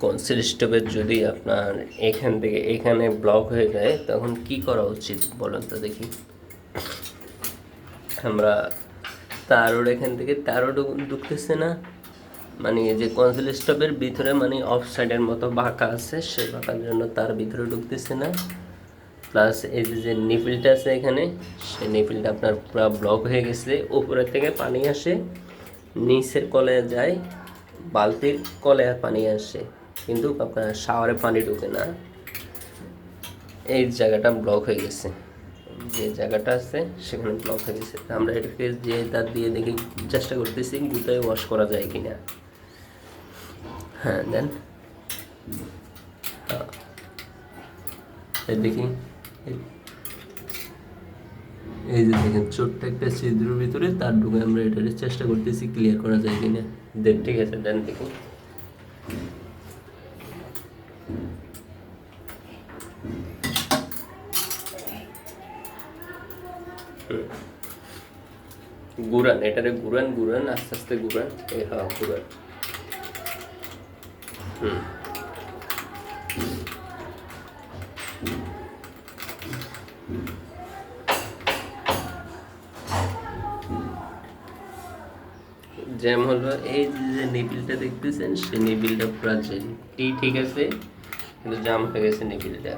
Conceal স্টোভের যদি আপনার এখান থেকে এখানে ব্লক হয়ে যায় তখন কি করা উচিত বলেন তো দেখি। আমরা তারও এখান থেকে তারও ঢুকতেছে না, মানে যে কনসিল স্টোভের ভিতরে মানে অফ সাইডের মতো বাঁকা আছে, সেই বাঁকার জন্য তার ভিতরে ঢুকতেছে না। প্লাস এই যে নিপিলটা আছে এখানে, সেই নিপিলটা আপনার পুরো ব্লক হয়ে গেছে। উপরের থেকে পানি আসে, নিচের কলে যায়, বালতির কলে পানি আসে, কিন্তু আপনার শাওয়ারে পানি ঢুকে না। এই জায়গাটা ব্লক হয়ে গেছে, যে জায়গাটা আছে সেখানে ব্লক হয়ে গেছে। আমরা এটাকে যে তার দিয়ে দেখি চেষ্টা করতেছি গুতায় ওয়াশ করা যায় কিনা। হ্যাঁ দেন, দেখি এই যে দেখেন ছোট্ট একটা ছিদ্রের ভিতরে তার ঢুকে আমরা এটার চেষ্টা করতেছি ক্লিয়ার করা যায় কিনা। দেন ঠিক আছে, দেন দেখি। ঘুরান এটারে, ঘুরান ঘুরান আস্তে আস্তে ঘুরান। এই হ্যাঁ ঘুরান। হুম, জ্যাম হলো এই যে নিপিলটা দেখতেছেন, সেই নিপিলটা পুরো জ্যাম। ঠিক আছে, কিন্তু জাম হয়ে গেছে নিপিলটা।